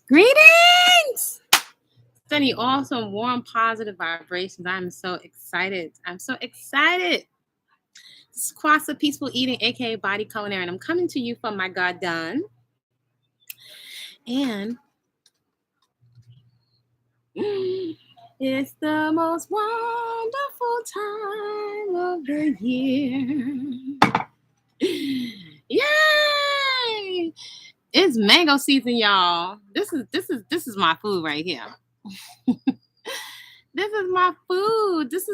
Greetings! Sending you all some warm, positive vibrations. I'm so excited. I'm so excited. This is Kwasapeacefull Eating, aka Body Culinary, and I'm coming to you from my garden. And it's the most wonderful time of the year. Yay! It's mango season, y'all. This is my food right here. This is my food. This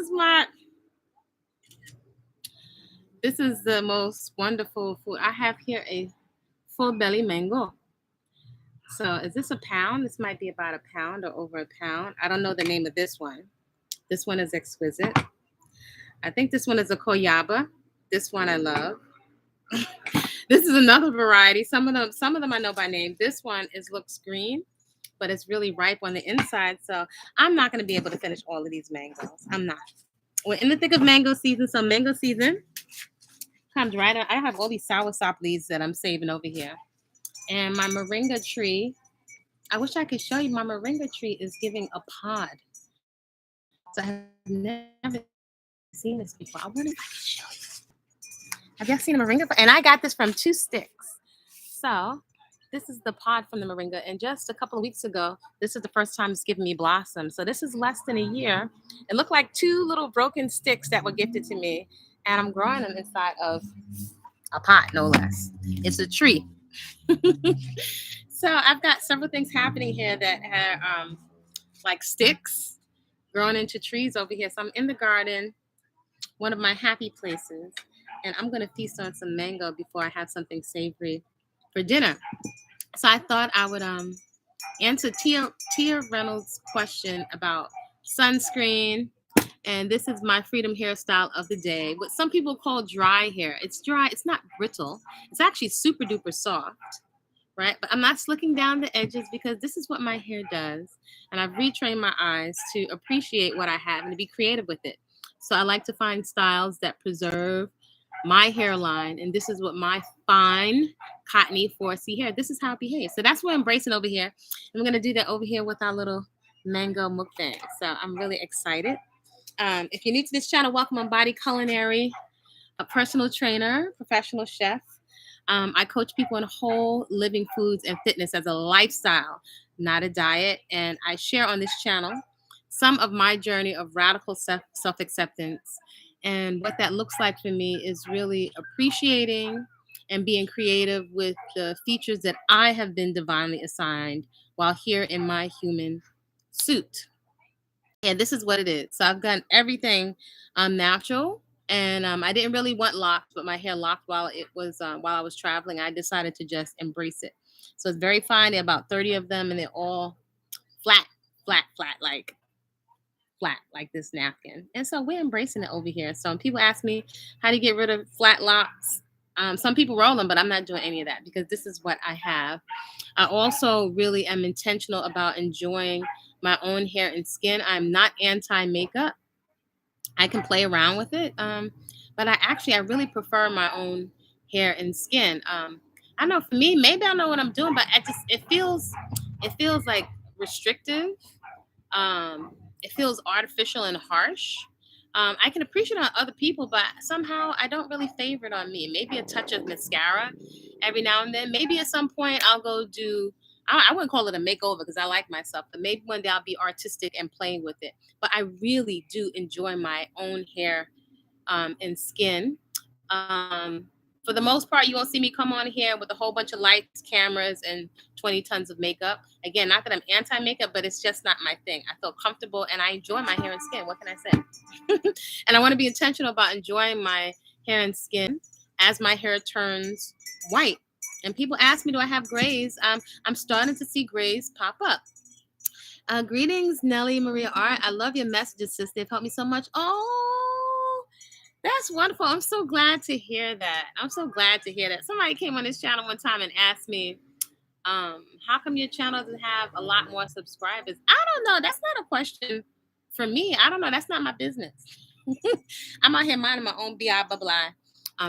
is the most wonderful food. I have here a full belly mango. So is this a pound? This might be about a pound or over a pound. I don't know the name of this one. This one is exquisite. I think this one is a koyaba. This one I love. This is another variety. Some of them I know by name. This one looks green, but it's really ripe on the inside. So I'm not going to be able to finish all of these mangoes. I'm not. We're in the thick of mango season. So mango season comes right up. I have all these soursop leaves that I'm saving over here. And my moringa tree, I wish I could show you. My moringa tree is giving a pod. So I have never seen this before. I wonder if I can show you. Have y'all seen a moringa? And I got this from 2 sticks. So this is the pod from the moringa. And just a couple of weeks ago, this is the first time it's giving me blossom. So this is less than a year. It looked like 2 little broken sticks that were gifted to me. And I'm growing them inside of a pot, no less. It's a tree. So I've got several things happening here that are like sticks growing into trees over here. So I'm in the garden, one of my happy places. And I'm going to feast on some mango before I have something savory for dinner. So I thought I would answer Tia Reynolds' question about sunscreen. And this is my freedom hairstyle of the day. What some people call dry hair. It's dry. It's not brittle. It's actually super duper soft, right? But I'm not slicking down the edges because this is what my hair does. And I've retrained my eyes to appreciate what I have and to be creative with it. So I like to find styles that preserve my hairline, and this is what my fine cottony 4C hair, this is how it behaves. So that's what I'm embracing over here. I'm going to do that over here with our little mango mukbang. So I'm really excited. If you're new to this channel, welcome on Body Culinary, a personal trainer, professional chef. I coach people in whole living foods and fitness as a lifestyle, not a diet. And I share on this channel some of my journey of radical self-acceptance. And what that looks like for me is really appreciating and being creative with the features that I have been divinely assigned while here in my human suit. And this is what it is. So I've done everything natural. And I didn't really want locks, but my hair locked while I was traveling. I decided to just embrace it. So it's very fine. There are about 30 of them, and they're all flat, like this napkin. And so we're embracing it over here. So when people ask me how to get rid of flat locks, some people roll them, but I'm not doing any of that because this is what I have. I also really am intentional about enjoying my own hair and skin. I'm not anti-makeup. I can play around with it. But I really prefer my own hair and skin. I know for me, maybe I know what I'm doing, but it feels like restrictive. It feels artificial and harsh. I can appreciate it on other people, but somehow I don't really favor it on me. Maybe a touch of mascara every now and then. Maybe at some point I'll go do, I wouldn't call it a makeover because I like myself, but maybe one day I'll be artistic and playing with it. But I really do enjoy my own hair and skin. For the most part, you won't see me come on here with a whole bunch of lights, cameras, and 20 tons of makeup. Again, not that I'm anti-makeup, but it's just not my thing. I feel comfortable and I enjoy my hair and skin. What can I say? And I want to be intentional about enjoying my hair and skin as my hair turns white. And people ask me, do I have grays? I'm starting to see grays pop up. Greetings, Nellie Maria Art. I love your messages, sis. They've helped me so much. Oh, that's wonderful. I'm so glad to hear that. Somebody came on this channel one time and asked me, how come your channel doesn't have a lot more subscribers? I don't know. That's not a question for me. I don't know. That's not my business. I'm out here minding my own blah, blah, blah.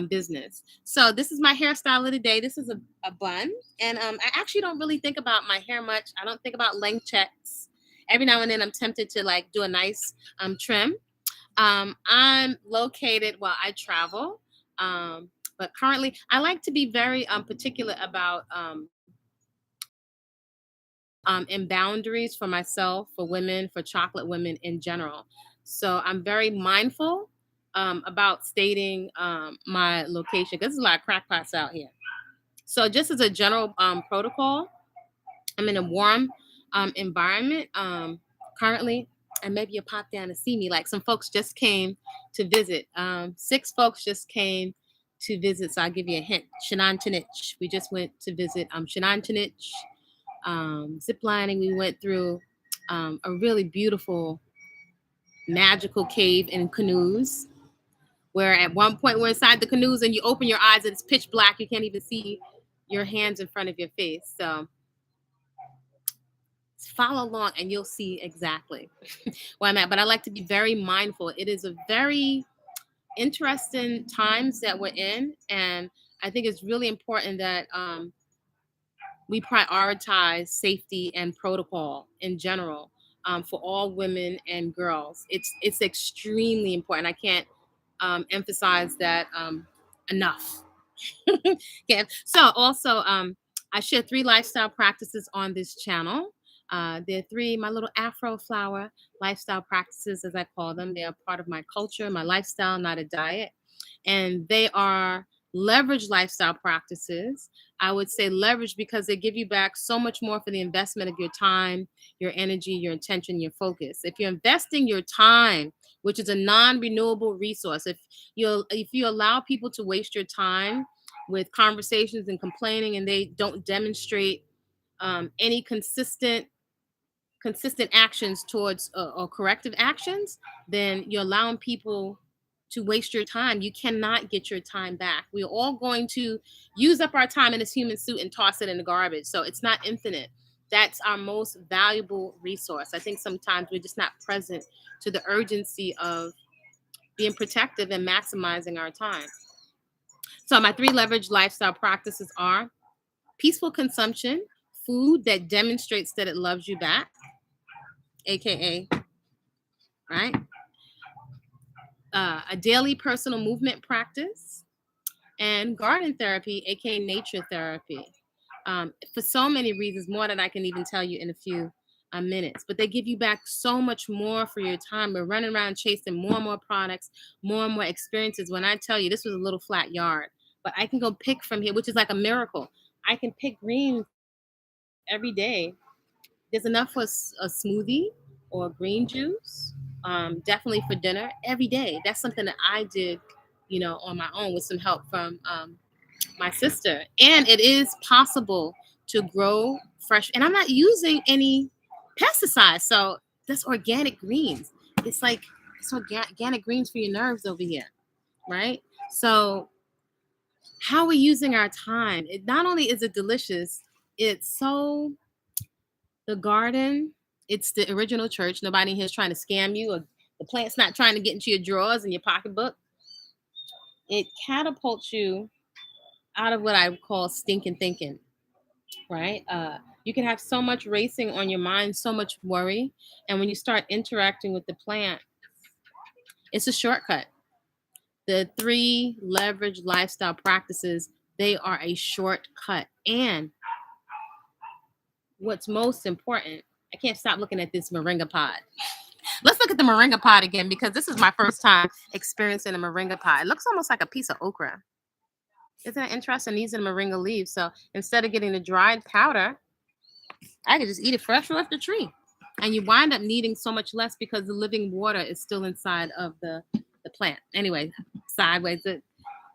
business. So this is my hairstyle of the day. This is a bun. And I actually don't really think about my hair much. I don't think about length checks. Every now and then I'm tempted to like do a nice trim. I'm located, well, I travel. But currently I like to be very particular about and boundaries for myself, for women, for chocolate women in general. So I'm very mindful about stating my location because there's a lot of crackpots out here. So just as a general protocol, I'm in a warm environment currently, and maybe you'll pop down to see me. Like some folks just came to visit. 6 folks just came to visit, so I'll give you a hint. Shenantinich. We just went to visit Shenantinich. Zip lining. We went through a really beautiful, magical cave in canoes, where at one point we're inside the canoes and you open your eyes and it's pitch black. You can't even see your hands in front of your face. So follow along and you'll see exactly where I'm at. But I like to be very mindful. It is a very interesting times that we're in, and I think it's really important that we prioritize safety and protocol in general for all women and girls. It's extremely important. I can't emphasize that enough. Okay. So also, I share 3 lifestyle practices on this channel. They're 3 my little Afro flower lifestyle practices, as I call them. They are part of my culture, my lifestyle, not a diet, and they are leverage lifestyle practices. I would say leverage because they give you back so much more for the investment of your time, your energy, your intention, your focus. If you're investing your time, which is a non-renewable resource, if you allow people to waste your time with conversations and complaining, and they don't demonstrate any consistent actions towards or corrective actions, then you're allowing people to waste your time. You cannot get your time back. We're all going to use up our time in this human suit and toss it in the garbage. So it's not infinite. That's our most valuable resource. I think sometimes we're just not present to the urgency of being protective and maximizing our time. So my 3 leverage lifestyle practices are peaceful consumption, food that demonstrates that it loves you back, aka, right? A daily personal movement practice, and garden therapy, aka nature therapy. For so many reasons, more than I can even tell you in a few minutes. But they give you back so much more for your time. We're running around chasing more and more products, more and more experiences. When I tell you this was a little flat yard, but I can go pick from here, which is like a miracle. I can pick greens every day. There's enough for a smoothie or green juice. Definitely for dinner every day. That's something that I did, on my own with some help from my sister. And it is possible to grow fresh. And I'm not using any pesticides. So that's organic greens. It's organic greens for your nerves over here, right? So how we're using our time. It not only is it delicious, it's so the garden, it's the original church. Nobody here is trying to scam you, or the plant's not trying to get into your drawers and your pocketbook. It catapults you out of what I call stinking thinking, right? You can have so much racing on your mind, so much worry. And when you start interacting with the plant, it's a shortcut. The 3 leverage lifestyle practices, they are a shortcut. And what's most important, I can't stop looking at this moringa pod. Let's look at the moringa pod again, because this is my first time experiencing a moringa pod. It looks almost like a piece of okra. Isn't that interesting? These are moringa leaves. So instead of getting the dried powder, I could just eat it fresh off the tree. And you wind up needing so much less because the living water is still inside of the plant. Anyway, sideways.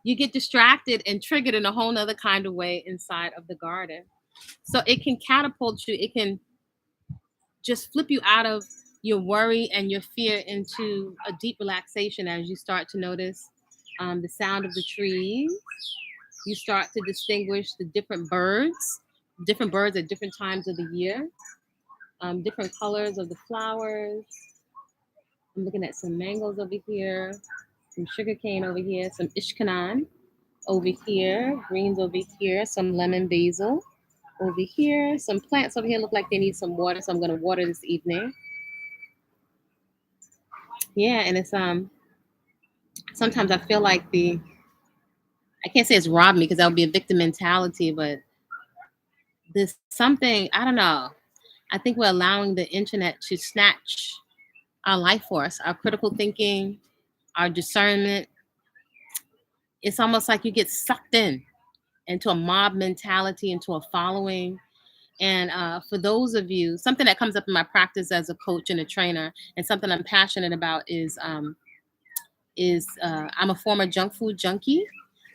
You get distracted and triggered in a whole nother kind of way inside of the garden. So it can catapult you. It can just flip you out of your worry and your fear into a deep relaxation as you start to notice the sound of the trees. You start to distinguish the different birds at different times of the year, different colors of the flowers. I'm looking at some mangoes over here, some sugarcane over here, some ishkanan. over here, greens over here, some lemon basil over here, some plants over here look like they need some water, so I'm going to water this evening. Yeah, and it's sometimes I feel like I can't say it's robbed me because that would be a victim mentality, but there's something, I don't know. I think we're allowing the internet to snatch our life force, our critical thinking, our discernment. It's almost like you get sucked into a mob mentality, into a following. And for those of you, something that comes up in my practice as a coach and a trainer, and something I'm passionate about is I'm a former junk food junkie,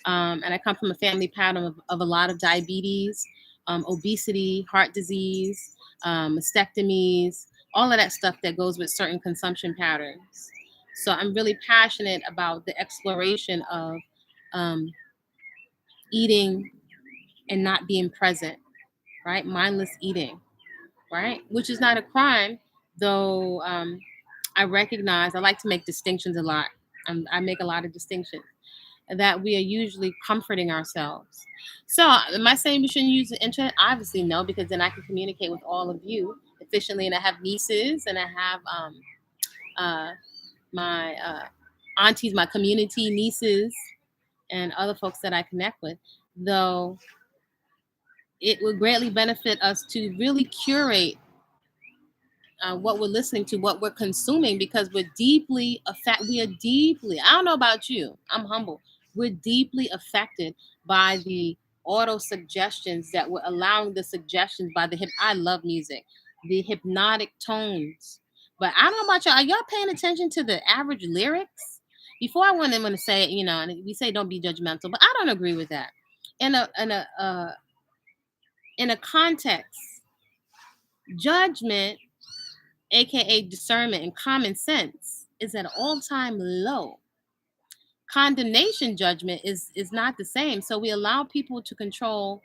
and I come from a family pattern of a lot of diabetes, obesity, heart disease, mastectomies, all of that stuff that goes with certain consumption patterns. So I'm really passionate about the exploration of um, eating and not being present, right? Mindless eating, right? Which is not a crime, though. I recognize I like to make distinctions a lot. I make a lot of distinctions that we are usually comforting ourselves. So, am I saying we shouldn't use the internet? Obviously, no, because then I can communicate with all of you efficiently. And I have nieces, and I have my aunties, my community nieces, and other folks that I connect with. Though it would greatly benefit us to really curate what we're listening to, what we're consuming, because we're deeply affected. We are deeply, I don't know about you, I'm humble. We're deeply affected by the auto suggestions that we're allowing the suggestions by I love music, the hypnotic tones. But I don't know about y'all. Are y'all paying attention to the average lyrics? Before I went in, going to say, and we say don't be judgmental, but I don't agree with that. In a context, judgment, aka discernment and common sense, is at an all-time low. Condemnation, judgment is not the same. So we allow people to control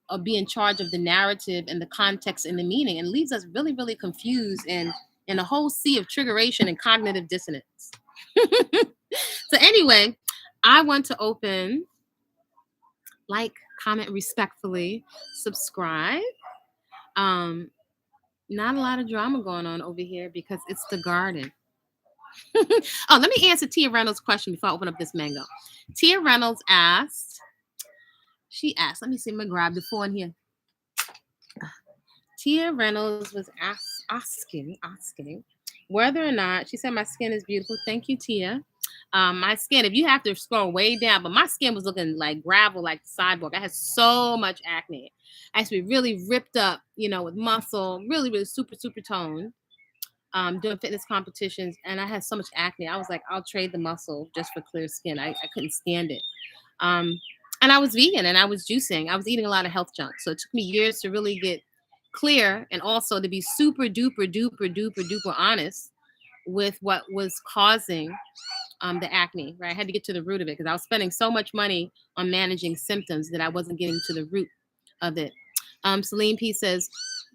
or be in charge of the narrative and the context and the meaning, and leaves us really, really confused and in a whole sea of triggeration and cognitive dissonance. So anyway, I want to open, like, comment respectfully, subscribe. Not a lot of drama going on over here because it's the garden. Oh, let me answer Tia Reynolds' question before I open up this mango. Tia Reynolds asked, let me see, I'm going to grab the phone here. Tia Reynolds was asking whether or not, she said, my skin is beautiful. Thank you, Tia. My skin, if you have to scroll way down, but my skin was looking like gravel, like the sidewalk. I had so much acne. I used to be really ripped up, with muscle, really, really super, super toned. Doing fitness competitions, and I had so much acne. I was like, I'll trade the muscle just for clear skin. I couldn't stand it. And I was vegan and I was juicing. I was eating a lot of health junk. So it took me years to really get clear, and also to be super duper duper duper duper honest with what was causing the acne, right? I had to get to the root of it because I was spending so much money on managing symptoms that I wasn't getting to the root of it. Celine P says,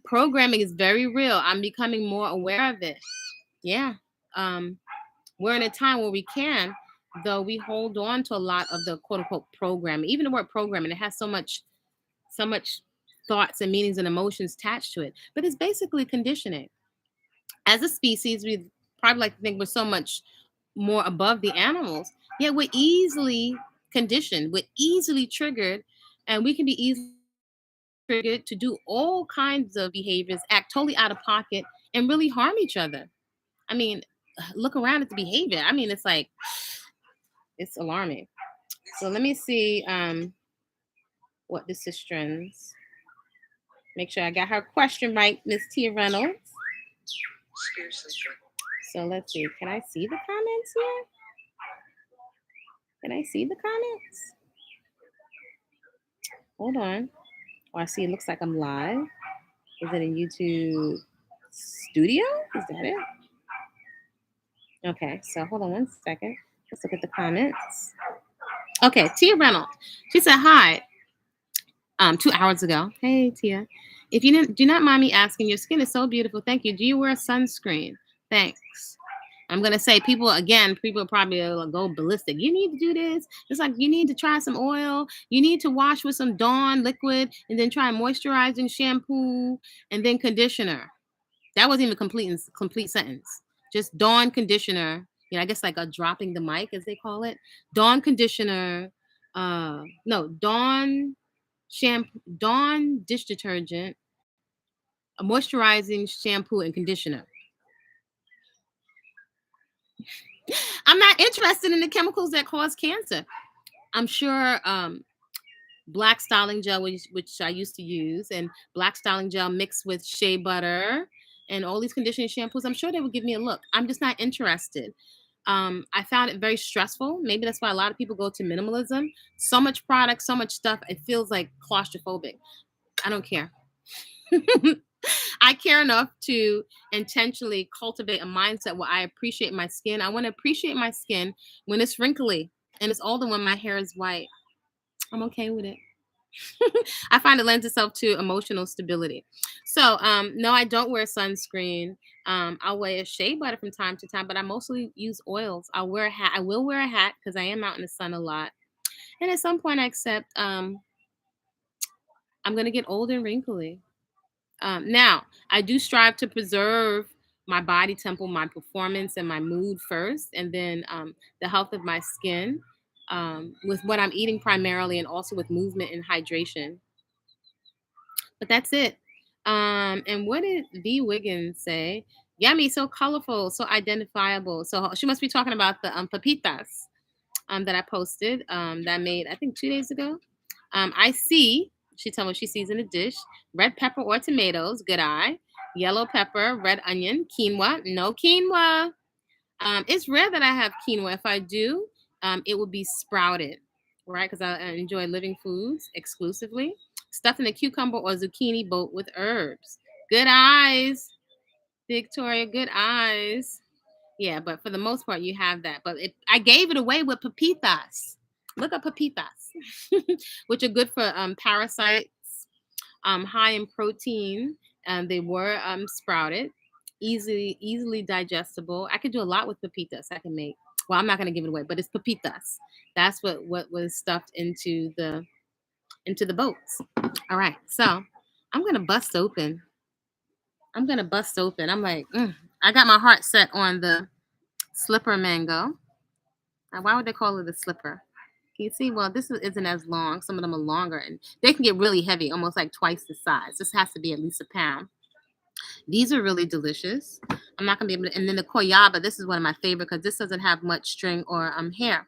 programming is very real. I'm becoming more aware of it. Yeah. We're in a time where we can, though we hold on to a lot of the quote unquote programming. Even the word programming, it has so much thoughts and meanings and emotions attached to it. But it's basically conditioning. As a species, we probably like to think we're so much more above the animals, yet we're easily conditioned, we're easily triggered, and we can be easily triggered to do all kinds of behaviors, act totally out of pocket, and really harm each other. I mean, look around at the behavior. I mean, it's like, it's alarming. So let me see what the sistrans. Make sure I got her question right, Miss Tia Reynolds. So let's see. Can I see the comments here? Can I see the comments? Hold on. Oh, I see. It looks like I'm live. Is it in YouTube Studio? Is that it? Okay. So hold on one second. Let's look at the comments. Okay. Tia Reynolds. She said, hi. 2 hours ago. Hey, Tia. If you do not mind me asking, your skin is so beautiful. Thank you. Do you wear sunscreen? Thanks. I'm gonna say people probably will go ballistic. You need to do this. It's like you need to try some oil. You need to wash with some Dawn liquid, and then try moisturizing shampoo, and then conditioner. That wasn't even a complete sentence. Just Dawn conditioner. You know, I guess like a dropping the mic, as they call it. Dawn conditioner. No, Dawn shampoo, Dawn dish detergent, a moisturizing shampoo and conditioner. I'm not interested in the chemicals that cause cancer. I'm sure black styling gel, which I used to use, and black styling gel mixed with shea butter and all these conditioning shampoos, I'm sure they would give me a look. I'm just not interested. I found it very stressful. Maybe that's why a lot of people go to minimalism. So much product, so much stuff. It feels like claustrophobic. I don't care. I care enough to intentionally cultivate a mindset where I appreciate my skin. I want to appreciate my skin when it's wrinkly and it's older when my hair is white. I'm okay with it. I find it lends itself to emotional stability. So, no, I don't wear sunscreen. I'll wear shea butter from time to time, but I mostly use oils. I'll wear a hat. I will wear a hat because I am out in the sun a lot. And at some point, I accept I'm going to get old and wrinkly. Now, I do strive to preserve my body temple, my performance, and my mood first, and then the health of my skin with what I'm eating primarily, and also with movement and hydration. But that's it. And what did V. Wiggins say? Yummy, so colorful, so identifiable. So she must be talking about the papitas that I posted that I made, I think 2 days ago. I see, she told me she sees in a dish, red pepper or tomatoes, good eye, yellow pepper, red onion, quinoa, no quinoa. It's rare that I have quinoa. If I do, it will be sprouted, right? Because I enjoy living foods exclusively. Stuffing a cucumber or zucchini boat with herbs. Good eyes, Victoria, good eyes. Yeah, but for the most part, you have that. But I gave it away with pepitas. Look up pepitas, which are good for parasites, high in protein. They were sprouted, easily digestible. I could do a lot with pepitas. I can make. Well, I'm not going to give it away, but it's pepitas. That's what was stuffed into the boats. All right, so I'm gonna bust open. I'm like, I got my heart set on the slipper mango. Now, why would they call it a slipper? Can you see? Well, this isn't as long. Some of them are longer, and they can get really heavy, almost like twice the size. This has to be at least a pound. These are really delicious. I'm not gonna be able to. And then the koyaba. This is one of my favorite because this doesn't have much string or hair.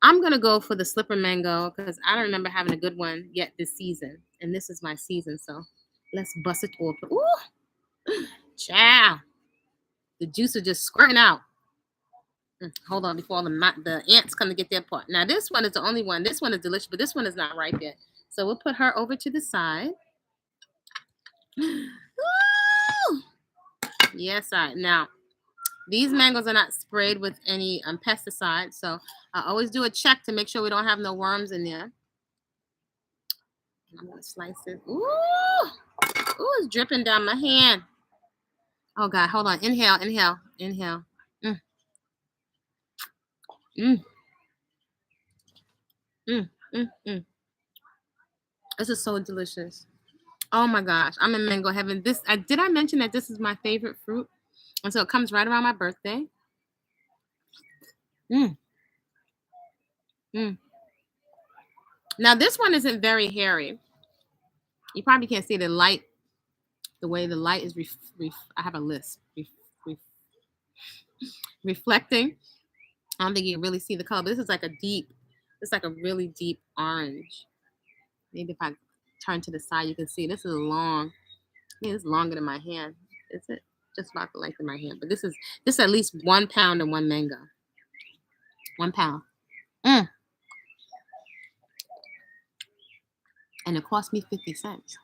I'm going to go for the slipper mango because I don't remember having a good one yet this season. And this is my season, so let's bust it open. Ooh, child. The juice is just squirting out. Hold on before the ants come to get their part. Now, this one is the only one. This one is delicious, but this one is not ripe yet. So we'll put her over to the side. Ooh. Yes, now, these mangoes are not sprayed with any pesticides, so I always do a check to make sure we don't have no worms in there. I'm gonna slice it. Ooh, it's dripping down my hand. Oh God, hold on. Inhale. This is so delicious. Oh my gosh, I'm in mango heaven. Did I mention that this is my favorite fruit? And so it comes right around my birthday. Now this one isn't very hairy. You probably can't see the light. The way the light is, I have a list. Reflecting. I don't think you can really see the color, but this is like a really deep orange. Maybe if I turn to the side, you can see this is long. Yeah, it's longer than my hand. Is it? Just about the length of my hand. But this is at least 1 pound and 1 mango. 1 pound. And it cost me 50 cents.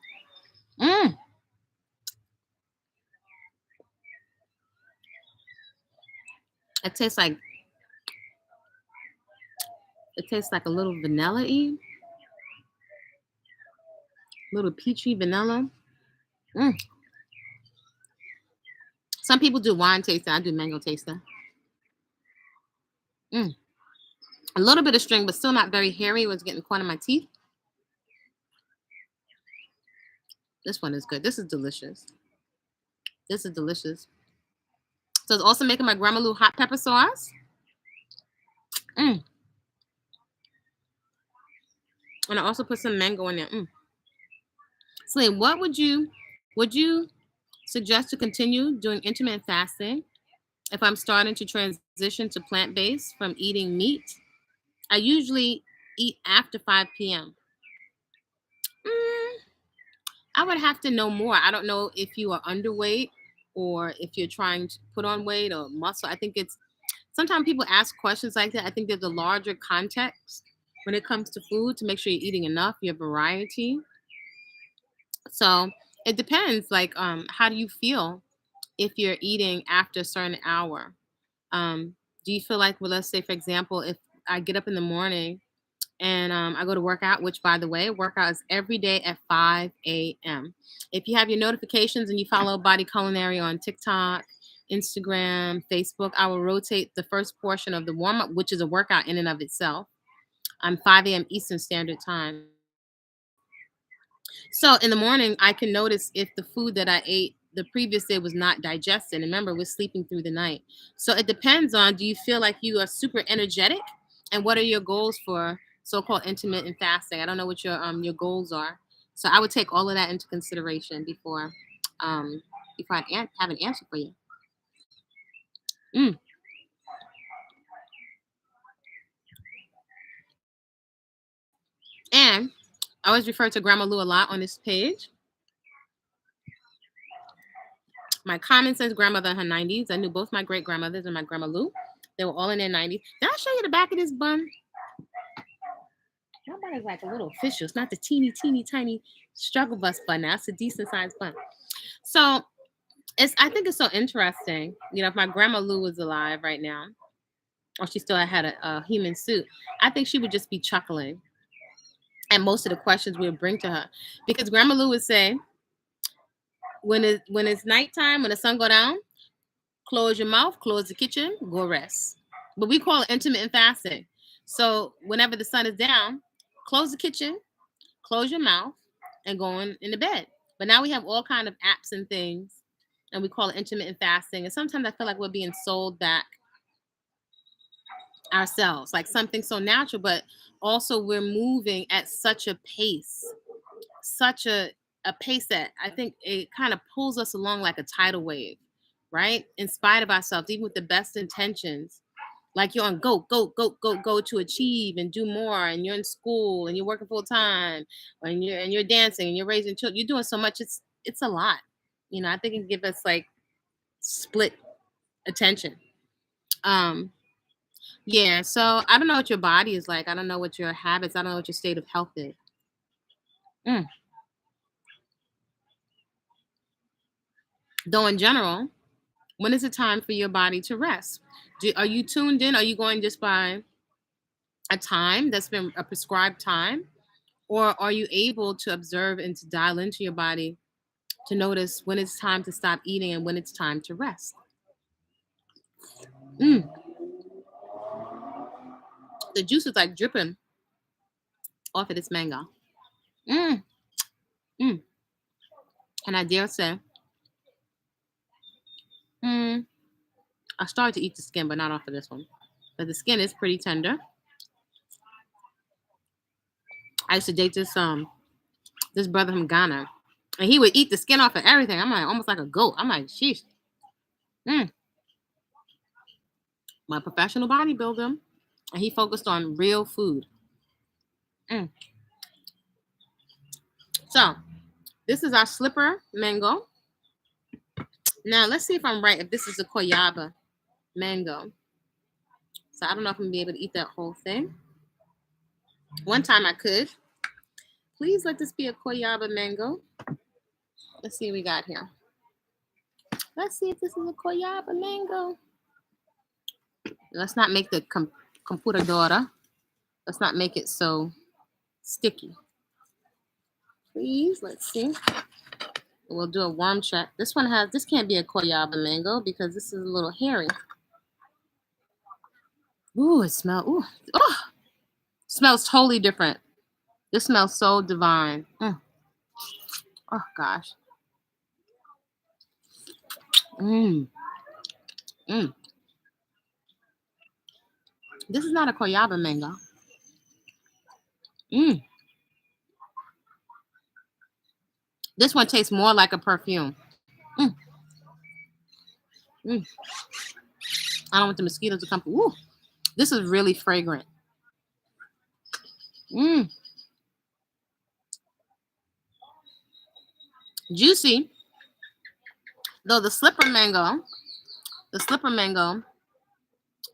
It tastes like a little vanilla-y. Little peachy vanilla. Some people do wine tasting. I do mango tasting. A little bit of string, but still not very hairy. It was getting caught in my teeth. This one is good. This is delicious. This is delicious. So it's also making my Grandma Lou hot pepper sauce. And I also put some mango in there. Celine, what would you suggest to continue doing intermittent fasting if I'm starting to transition to plant-based from eating meat? I usually eat after 5 p.m. I would have to know more. I don't know if you are underweight or if you're trying to put on weight or muscle. I think sometimes people ask questions like that. I think there's a larger context when it comes to food to make sure you're eating enough, your variety. So it depends, like, how do you feel if you're eating after a certain hour? Do you feel like, well, let's say, for example, if I get up in the morning and I go to work out, which, by the way, workout is every day at 5 a.m. If you have your notifications and you follow BODYCULINARY on TikTok, Instagram, Facebook, I will rotate the first portion of the warm-up, which is a workout in and of itself. 5 a.m. Eastern Standard Time. So in the morning, I can notice if the food that I ate the previous day was not digested. And remember, we're sleeping through the night. So it depends on, do you feel like you are super energetic? And what are your goals for so-called intermittent fasting? I don't know what your goals are. So I would take all of that into consideration before I have an answer for you. And I always refer to Grandma Lou a lot on this page. My common sense grandmother in her 90s. I knew both my great grandmothers and my Grandma Lou. They were all in their 90s. Did I show you the back of this bun? My bun is like a little official. It's not the teeny, tiny struggle bus bun. Now it's a decent sized bun. So I think it's so interesting. You know, if my Grandma Lou was alive right now, or she still had a human suit, I think she would just be chuckling at most of the questions we would bring to her. Because Grandma Lou would say, when it's nighttime, when the sun go down, close your mouth, close the kitchen, go rest. But we call it intermittent fasting. So whenever the sun is down, close the kitchen, close your mouth, and go in the bed. But now we have all kind of apps and things, and we call it intermittent fasting. And sometimes I feel like we're being sold back ourselves, like something so natural, but also we're moving at such a pace, such a pace that I think it kind of pulls us along like a tidal wave, right? In spite of ourselves, even with the best intentions. Like you're on go to achieve and do more, and you're in school and you're working full time, and you're dancing and you're raising children. You're doing so much. It's a lot. You know, I think it can give us like split attention. Yeah. So I don't know what your body is like. I don't know what your habits. I don't know what your state of health is. Though in general, when is it time for your body to rest? Are you tuned in? Are you going just by a time that's been a prescribed time? Or are you able to observe and to dial into your body to notice when it's time to stop eating and when it's time to rest? The juice is like dripping off of this mango. And I dare say, I started to eat the skin, but not off of this one. But the skin is pretty tender. I used to date this brother from Ghana, and he would eat the skin off of everything. I'm like, almost like a goat. I'm like, sheesh. My professional bodybuilder, and he focused on real food. So this is our slipper mango. Now let's see if I'm right, if this is a Koyaba mango. So I don't know if I'm gonna be able to eat that whole thing. One time I could. Please let this be a Koyaba mango. Let's see what we got here. Let's see if this is a Koyaba mango. Let's not make the computadora. Let's not make it so sticky. Please, let's see. We'll do a worm check. This can't be a Koyaba mango because this is a little hairy. Ooh, it smells, smells totally different. This smells so divine. Oh gosh. This is not a Koyaba mango. This one tastes more like a perfume. I don't want the mosquitoes to come. Ooh, this is really fragrant. Juicy. Though the slipper mango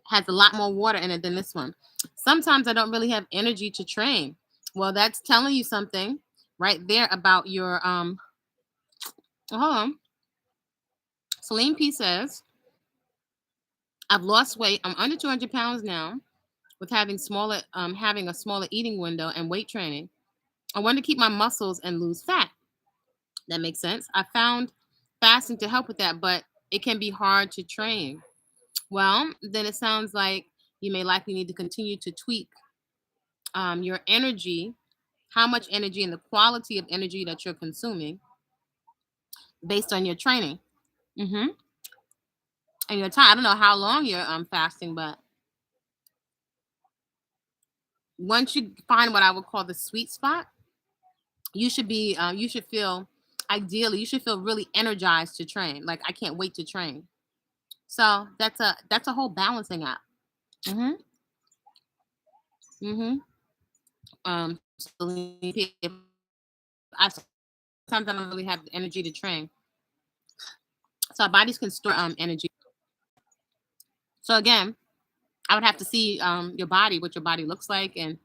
has a lot more water in it than this one. Sometimes I don't really have energy to train. Well, that's telling you something right there about your hold on. Celine P says, I've lost weight. I'm under 200 pounds now with having a smaller eating window and weight training. I want to keep my muscles and lose fat. That makes sense. I found fasting to help with that, but it can be hard to train. Well, then it sounds like you may likely need to continue to tweak your energy, how much energy and the quality of energy that you're consuming based on your training. And your time. I don't know how long you're fasting, but once you find what I would call the sweet spot, you should feel really energized to train. Like, I can't wait to train. So that's a whole balancing act. Sometimes I don't really have the energy to train. So our bodies can store energy. So again, I would have to see your body, what your body looks like, and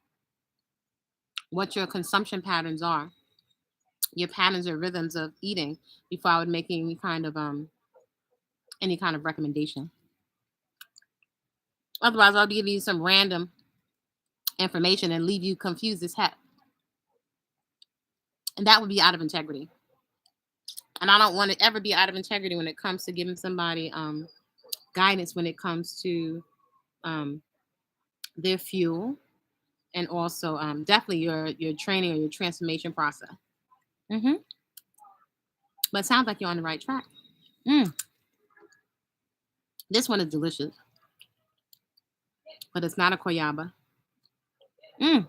what your consumption patterns are, your patterns or rhythms of eating, before I would make any kind of recommendation. Otherwise, I'll be giving you some random information and leave you confused as heck. And that would be out of integrity. And I don't want to ever be out of integrity when it comes to giving somebody guidance when it comes to their fuel, and also definitely your training or your transformation process. But it sounds like you're on the right track. This one is delicious, but it's not a Koyaba. So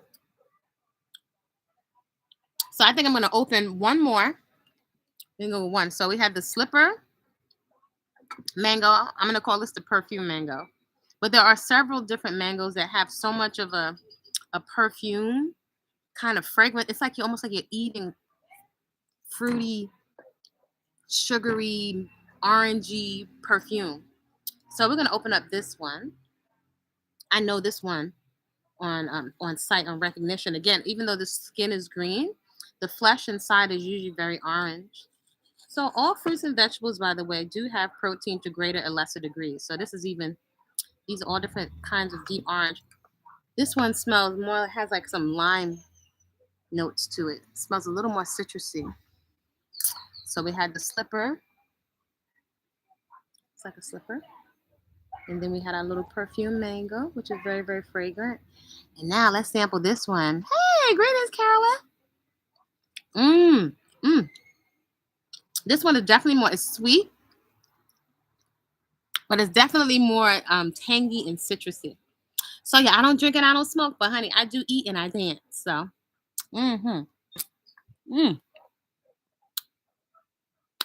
I think I'm going to open one more. One. So we have the slipper mango. I'm going to call this the perfume mango. But there are several different mangoes that have so much of a perfume kind of fragrance. It's like almost like you're eating fruity, sugary, orangey perfume. So we're going to open up this one. I know this one on site, on recognition. Again, even though the skin is green, the flesh inside is usually very orange. So all fruits and vegetables, by the way, do have protein to greater or lesser degrees. So these are all different kinds of deep orange. This one smells more, has like some lime notes to it. It smells a little more citrusy. So we had the slipper. It's like a slipper. And then we had our little perfume mango, which is very, very fragrant. And now let's sample this one. Hey, greetings, Carolyn. This one is definitely more, it's sweet, but it's definitely more tangy and citrusy. So yeah, I don't drink and I don't smoke, but honey, I do eat and I dance. So,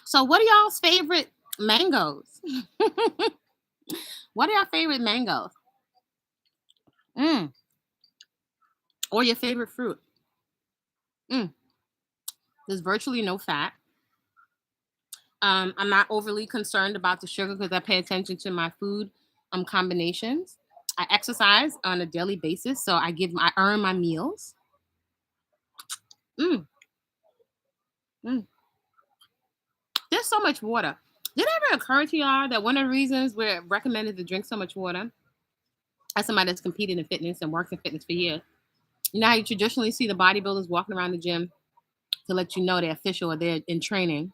So what are y'all's favorite mangoes? What are your favorite mangoes? Or your favorite fruit? There's virtually no fat. I'm not overly concerned about the sugar because I pay attention to my food combinations. I exercise on a daily basis, so I earn my meals. There's so much water. Did it ever occur to y'all that one of the reasons we're recommended to drink so much water, as somebody that's competed in fitness and worked in fitness for years, you know how you traditionally see the bodybuilders walking around the gym to let you know they're official or they're in training?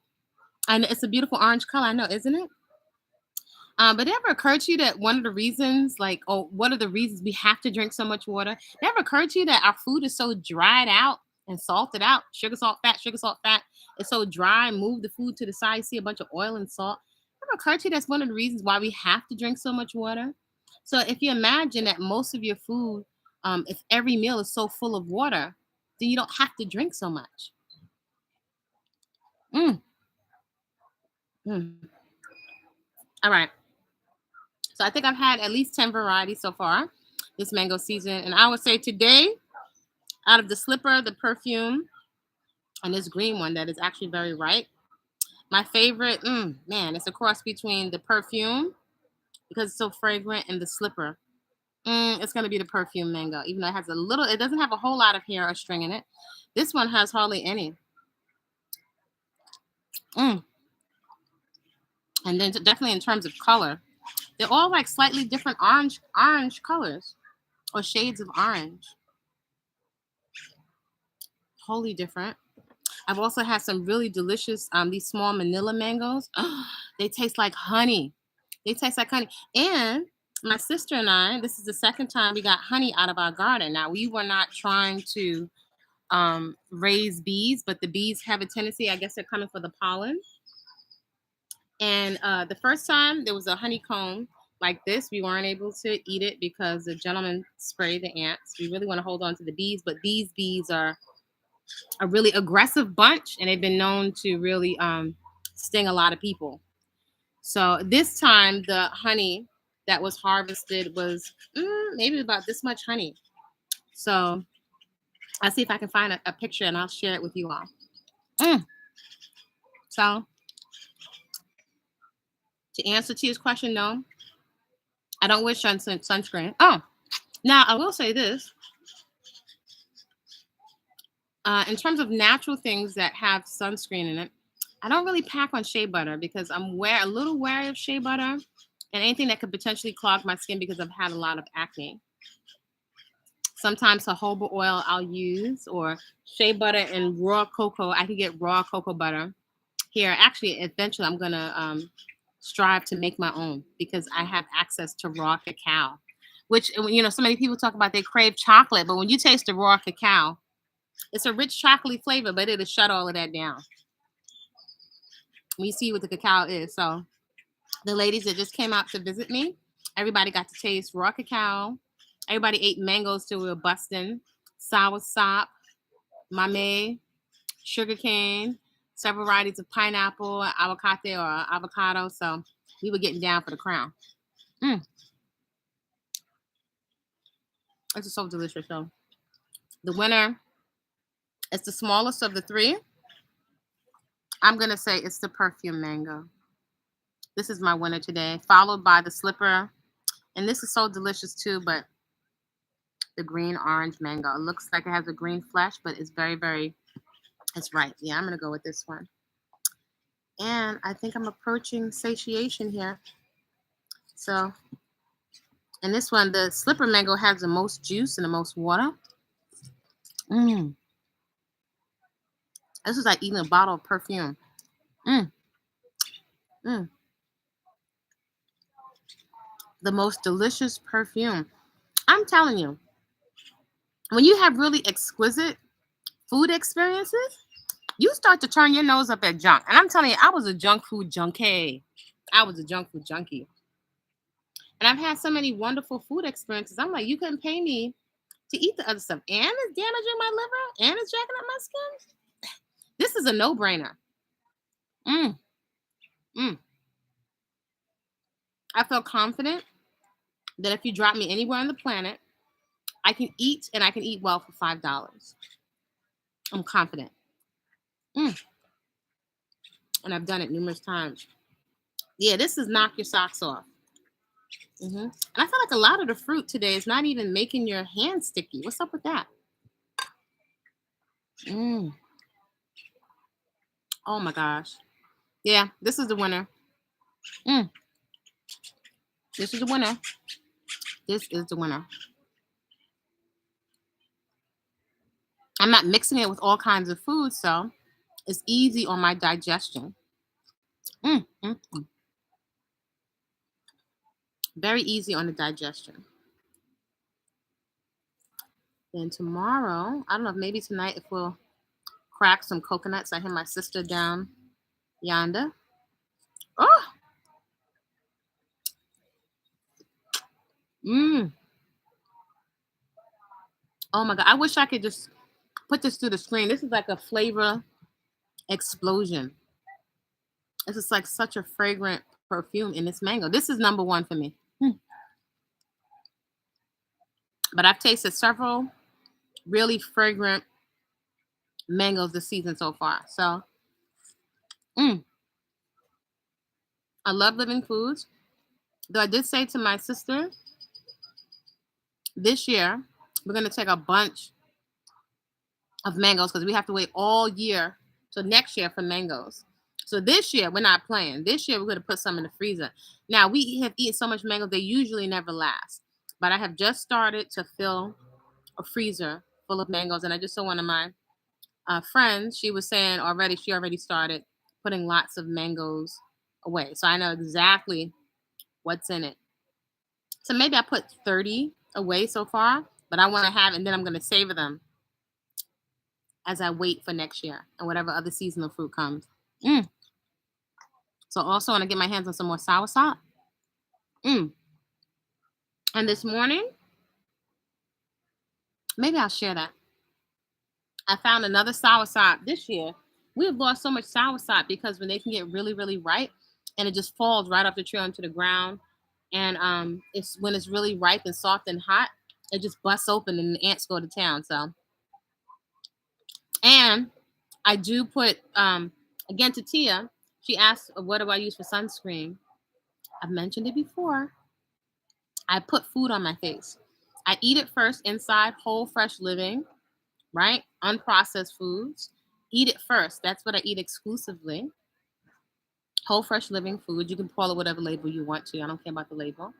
And it's a beautiful orange color, I know, isn't it? But it ever occurred to you that one of the reasons, like, oh, what are the reasons we have to drink so much water? It ever occurred to you that our food is so dried out and salted out? Sugar, salt, fat. It's so dry. Move the food to the side. You see a bunch of oil and salt. Ever occurred to you that's one of the reasons why we have to drink so much water? So if you imagine that most of your food, if every meal is so full of water, then you don't have to drink so much. Mm, mm. All right. So I think I've had at least 10 varieties so far this mango season. And I would say today, out of the slipper, the perfume, and this green one that is actually very ripe, my favorite, man, it's a cross between the perfume because it's so fragrant and the slipper. It's going to be the perfume mango, even though it has a little, it doesn't have a whole lot of hair or string in it. This one has hardly any. Mm. And then definitely in terms of color, they're all like slightly different orange colors or shades of orange. Wholly different. I've also had some really delicious these small manila mangoes. They taste like honey. They taste like honey. And my sister and I, this is the second time we got honey out of our garden. Now we were not trying to raise bees, but the bees have a tendency, I guess they're coming for the pollen. And the first time there was a honeycomb like this, we weren't able to eat it because the gentleman sprayed the ants. We really want to hold on to the bees, but these bees are a really aggressive bunch and they've been known to really sting a lot of people. So this time the honey that was harvested was maybe about this much honey. So I'll see if I can find a picture and I'll share it with you all. So to answer Tia's question, no, I don't wear sunscreen. Oh, now I will say this. In terms of natural things that have sunscreen in it, I don't really pack on shea butter because I'm a little wary of shea butter and anything that could potentially clog my skin because I've had a lot of acne. Sometimes jojoba oil I'll use, or shea butter and raw cocoa. I can get raw cocoa butter here. Actually, eventually I'm gonna strive to make my own because I have access to raw cacao, which, so many people talk about they crave chocolate, but when you taste the raw cacao, it's a rich chocolatey flavor, but it'll shut all of that down when you see what the cacao is. So the ladies that just came out to visit me, everybody got to taste raw cacao. Everybody ate mangoes till we were busting, sour sop, mamey, sugar cane, several varieties of pineapple, avocado or avocado. So we were getting down for the crown. This is so delicious. So the winner, it's the smallest of the three. I'm going to say it's the perfume mango. This is my winner today, followed by the slipper. And this is so delicious too, but the green orange mango. It looks like it has a green flesh, but it's very, very, it's right. Yeah, I'm going to go with this one. And I think I'm approaching satiation here. So, and this one, the slipper mango has the most juice and the most water. This is like eating a bottle of perfume. The most delicious perfume. I'm telling you, when you have really exquisite food experiences, you start to turn your nose up at junk. And I'm telling you, I was a junk food junkie. I was a junk food junkie. And I've had so many wonderful food experiences. I'm like, you couldn't pay me to eat the other stuff. And it's damaging my liver. And it's jacking up my skin. This is a no-brainer. I feel confident that if you drop me anywhere on the planet, I can eat and I can eat well for $5. I'm confident. And I've done it numerous times. Yeah, this is knock your socks off. And I feel like a lot of the fruit today is not even making your hands sticky. What's up with that? Oh my gosh. Yeah, this is the winner. This is the winner. This is the winner. I'm not mixing it with all kinds of food, so it's easy on my digestion. Mm, mm, mm. Very easy on the digestion. Then tomorrow, I don't know, maybe tonight if we'll crack some coconuts. I hear my sister down yonder. Oh, mm. Oh my God. I wish I could just put this through the screen. This is like a flavor explosion. This is like such a fragrant perfume in this mango. This is number one for me. Mm. But I've tasted several really fragrant mangoes this season so far. So, I love Living Foods. Though I did say to my sister, this year, we're going to take a bunch of mangoes because we have to wait all year till next year for mangoes. So this year, we're not playing. This year, we're going to put some in the freezer. Now, we have eaten so much mango, they usually never last. But I have just started to fill a freezer full of mangoes. And I just saw one of my friends, she was saying she already started putting lots of mangoes away. So I know exactly what's in it. So maybe I put 30 away so far, but I want to have, and then I'm going to savor them as I wait for next year and whatever other seasonal fruit comes. So also want to get my hands on some more soursop. And this morning, maybe I'll share that. I found another soursop this year. We have lost so much soursop because when they can get really, really ripe and it just falls right off the tree onto the ground. And it's when it's really ripe and soft and hot, it just busts open and the ants go to town. So, and I do put, again, to Tia, she asked, what do I use for sunscreen? I've mentioned it before. I put food on my face. I eat it first inside, whole, fresh living, right? Unprocessed foods. Eat it first. That's what I eat exclusively. Whole, fresh living food. You can call it whatever label you want to. I don't care about the label.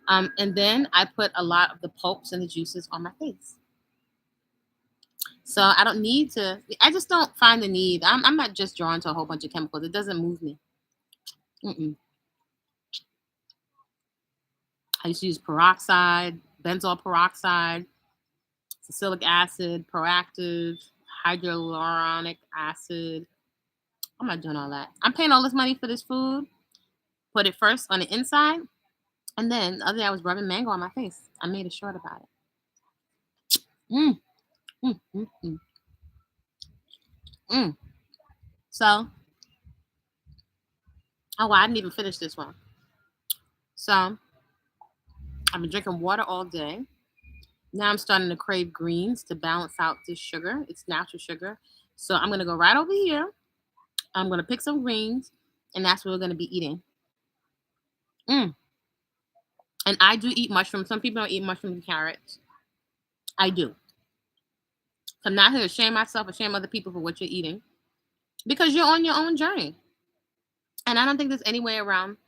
And then I put a lot of the pulps and the juices on my face. So I don't need to, I just don't find the need. I'm not just drawn to a whole bunch of chemicals. It doesn't move me. I used to use peroxide, benzoyl peroxide, salicylic acid, proactive, hyaluronic acid. I'm not doing all that. I'm paying all this money for this food. Put it first on the inside. And then the other day I was rubbing mango on my face. I made a short about it. So, oh, I didn't even finish this one. So, I've been drinking water all day. Now I'm starting to crave greens to balance out this sugar. It's natural sugar. So I'm going to go right over here. I'm going to pick some greens, and that's what we're going to be eating. And I do eat mushrooms. Some people don't eat mushrooms and carrots. I do. So I'm not here to shame myself or shame other people for what you're eating, because you're on your own journey. And I don't think there's any way around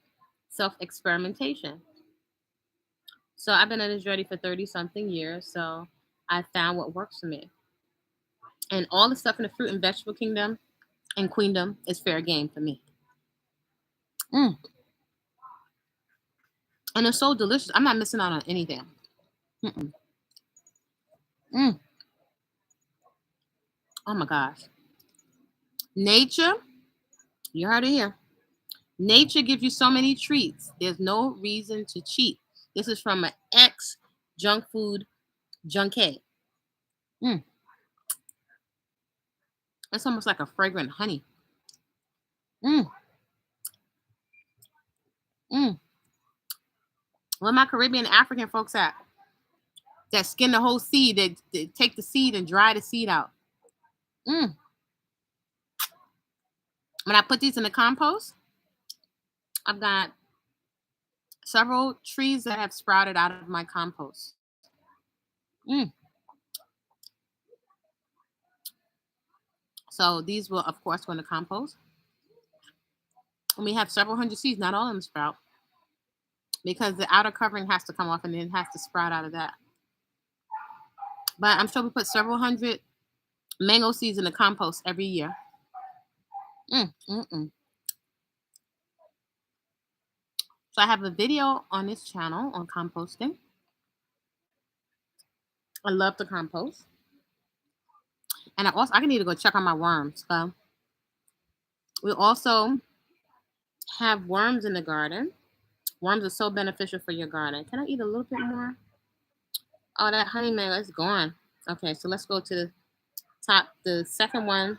self-experimentation. So I've been on this journey for 30-something years. So I found what works for me. And all the stuff in the fruit and vegetable kingdom and queendom is fair game for me. And it's so delicious. I'm not missing out on anything. Oh my gosh. Nature, you heard it here. Nature gives you so many treats. There's no reason to cheat. This is from an ex-junk food junkie. It's almost like a fragrant honey. Where my Caribbean African folks at? That skin the whole seed. They take the seed and dry the seed out. When I put these in the compost, I've got several trees that have sprouted out of my compost. So these will, of course, go in the compost. And we have several hundred seeds. Not all of them sprout, because the outer covering has to come off and then it has to sprout out of that. But I'm sure we put several hundred mango seeds in the compost every year. So I have a video on this channel on composting. I love to compost. And I need to go check on my worms. So we also have worms in the garden. Worms are so beneficial for your garden. Can I eat a little bit more? Oh, that honey mango is gone. Okay, so let's go to the top. The second one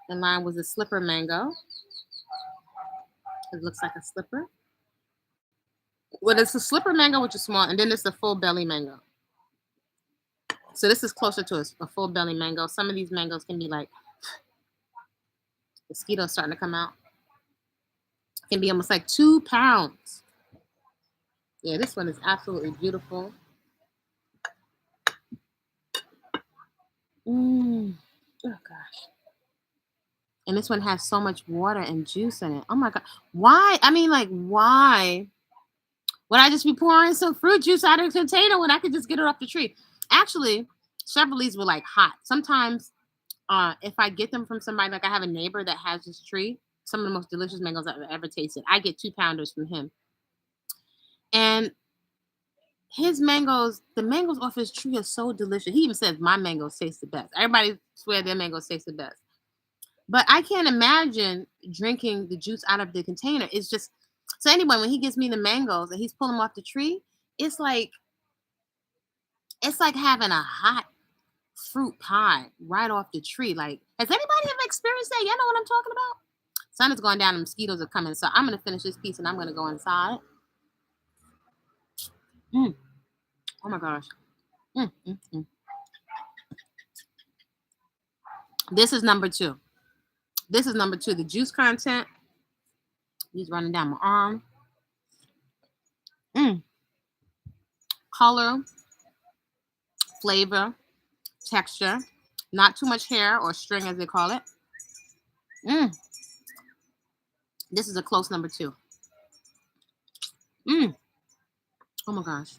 in line was the slipper mango. It looks like a slipper. Well, it's a slipper mango, which is small, and then it's the full belly mango. So this is closer to a full belly mango. Some of these mangoes can be like mosquitoes starting to come out. It can be almost like 2 pounds. Yeah, this one is absolutely beautiful. Oh gosh. And this one has so much water and juice in it. Oh my God. Why? I mean, like, why would I just be pouring some fruit juice out of a container when I could just get it off the tree? Actually, several of these were like hot. Sometimes if I get them from somebody, like I have a neighbor that has this tree, some of the most delicious mangoes I've ever tasted. I get 2 pounders from him. And his mangoes, the mangoes off his tree are so delicious. He even says my mangoes taste the best. Everybody swear their mangoes taste the best. But I can't imagine drinking the juice out of the container. It's just, so anyway, when he gives me the mangoes and he's pulling them off the tree, it's like having a hot fruit pie right off the tree. Like, has anybody ever experienced that? Y'all know what I'm talking about? Sun is going down and mosquitoes are coming. So I'm going to finish this piece and I'm going to go inside. Oh my gosh. This is number 2. This is number 2. The juice content. He's running down my arm. Color, flavor, texture. Not too much hair or string as they call it. This is a close number 2. Oh my gosh.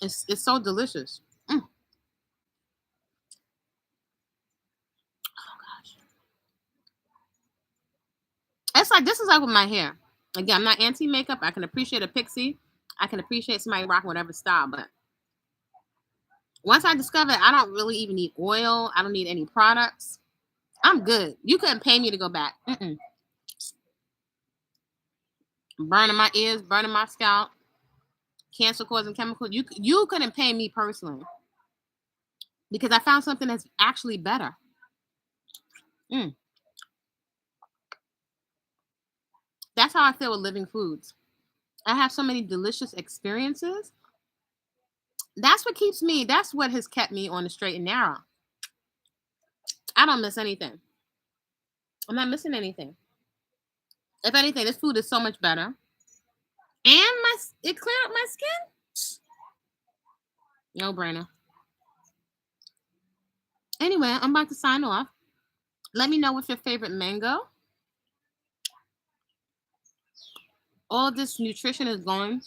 It's so delicious. Oh gosh. It's like, this is like with my hair. Again, I'm not anti-makeup. I can appreciate a pixie. I can appreciate somebody rocking whatever style, but once I discovered I don't really even need oil. I don't need any products. I'm good. You couldn't pay me to go back. Burning my ears, burning my scalp, cancer causing chemicals. You couldn't pay me personally because I found something that's actually better. That's how I feel with living foods. I have so many delicious experiences. That's what keeps me. That's what has kept me on the straight and narrow. I don't miss anything. I'm not missing anything. If anything, this food is so much better. And it cleared up my skin. No brainer. Anyway, I'm about to sign off. Let me know what's your favorite mango. All this nutrition is going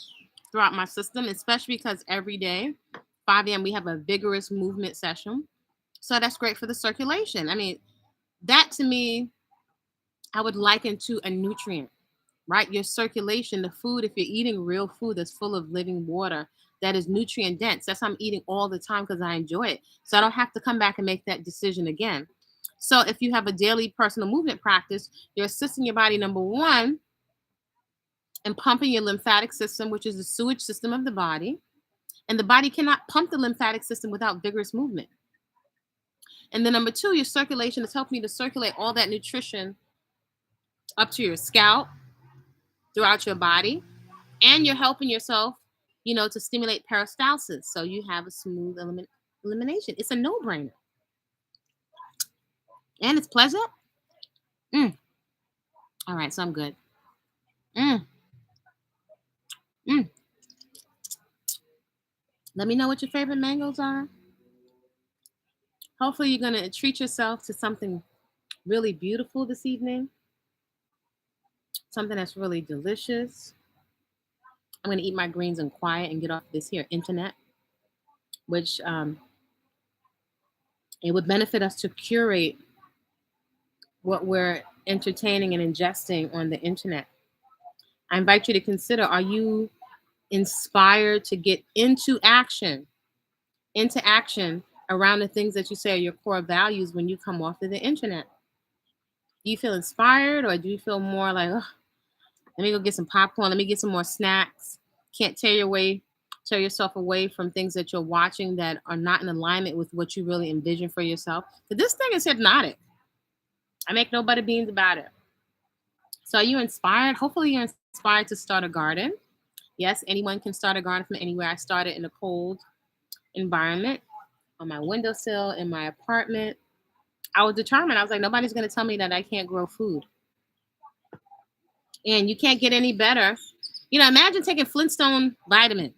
throughout my system, especially because every day, 5 a.m., we have a vigorous movement session. So that's great for the circulation. I mean, that to me, I would liken to a nutrient, right? Your circulation, the food, if you're eating real food that's full of living water, that is nutrient dense. That's what I'm eating all the time because I enjoy it. So I don't have to come back and make that decision again. So if you have a daily personal movement practice, you're assisting your body, number 1, in pumping your lymphatic system, which is the sewage system of the body. And the body cannot pump the lymphatic system without vigorous movement. And then number 2, your circulation is helping you to circulate all that nutrition up to your scalp, throughout your body. And you're helping yourself, to stimulate peristalsis. So you have a smooth elimination. It's a no-brainer. And it's pleasant. All right, so I'm good. Let me know what your favorite mangoes are. Hopefully you're going to treat yourself to something really beautiful this evening. Something that's really delicious. I'm going to eat my greens in quiet and get off this here internet, which it would benefit us to curate what we're entertaining and ingesting on the internet. I invite you to consider, are you inspired to get into action around the things that you say are your core values when you come off of the internet? Do you feel inspired, or do you feel more like, oh, let me go get some popcorn, let me get some more snacks? Can't tear yourself away from things that you're watching that are not in alignment with what you really envision for yourself. But this thing is hypnotic. I make no butter beans about it. So are you inspired? Hopefully you're inspired to start a garden. Yes, anyone can start a garden from anywhere. I started in a cold environment on my windowsill in my apartment. I was determined. I was like, nobody's going to tell me that I can't grow food. And you can't get any better. You know, imagine taking Flintstone vitamins.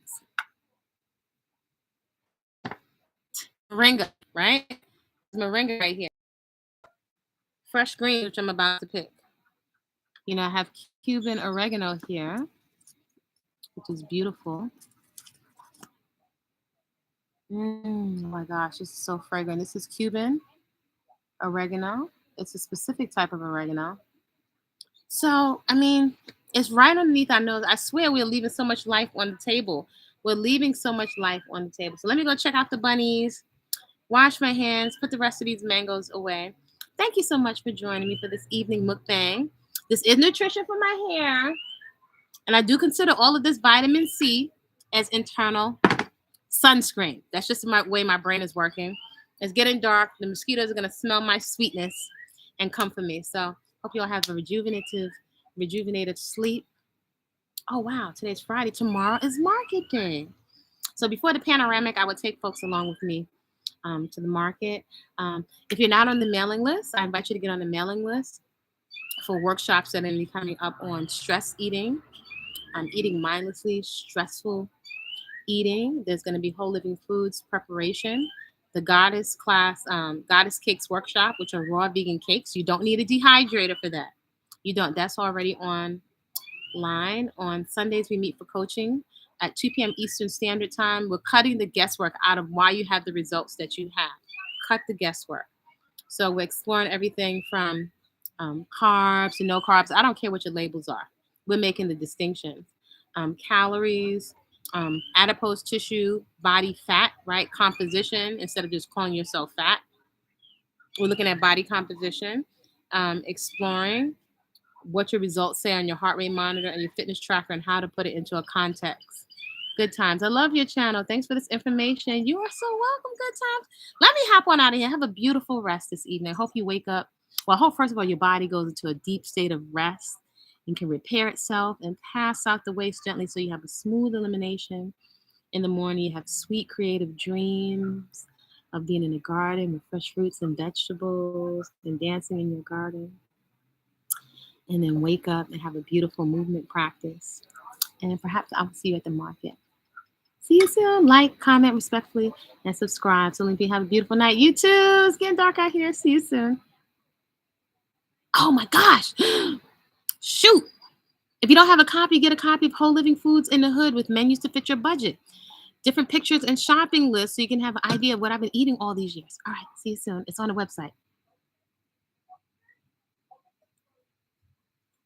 Moringa, right? Moringa right here. Fresh green, which I'm about to pick. You know, I have Cuban oregano here, which is beautiful. Oh my gosh, this is so fragrant. This is Cuban oregano. It's a specific type of oregano. So, I mean, it's right underneath our nose. I swear we're leaving so much life on the table. We're leaving so much life on the table. So let me go check out the bunnies, wash my hands, put the rest of these mangoes away. Thank you so much for joining me for this evening mukbang. This is nutrition for my hair. And I do consider all of this vitamin C as internal sunscreen. That's just the way my brain is working. It's getting dark. The mosquitoes are going to smell my sweetness and come for me. So hope you all have a rejuvenated sleep. Oh, wow. Today's Friday. Tomorrow is market day. So before the panoramic, I would take folks along with me to the market. If you're not on the mailing list, I invite you to get on the mailing list for workshops that are going to be coming up on stress eating, eating mindlessly, stressful eating. There's going to be whole living foods preparation, the goddess class, goddess cakes workshop, which are raw vegan cakes. You don't need a dehydrator for that. You don't. That's already online. On Sundays, we meet for coaching at 2 p.m. Eastern Standard Time. We're cutting the guesswork out of why you have the results that you have. Cut the guesswork. So we're exploring everything from carbs to no carbs. I don't care what your labels are. We're making the distinctions. Calories, adipose tissue, body fat, right? Composition, instead of just calling yourself fat. We're looking at body composition, exploring what your results say on your heart rate monitor and your fitness tracker and how to put it into a context. Good times. I love your channel. Thanks for this information. You are so welcome. Good times. Let me hop on out of here. Have a beautiful rest this evening. I hope you wake up. Well, I hope, first of all, your body goes into a deep state of rest and can repair itself and pass out the waste gently so you have a smooth elimination. In the morning, you have sweet, creative dreams of being in a garden with fresh fruits and vegetables and dancing in your garden. And then wake up and have a beautiful movement practice. And perhaps I'll see you at the market. See you soon. Like, comment respectfully, and subscribe. So, Olympia, have a beautiful night. You too. It's getting dark out here. See you soon. Oh my gosh. Shoot. If you don't have a copy, get a copy of Whole Living Foods in the Hood with menus to fit your budget. Different pictures and shopping lists so you can have an idea of what I've been eating all these years. All right. See you soon. It's on the website.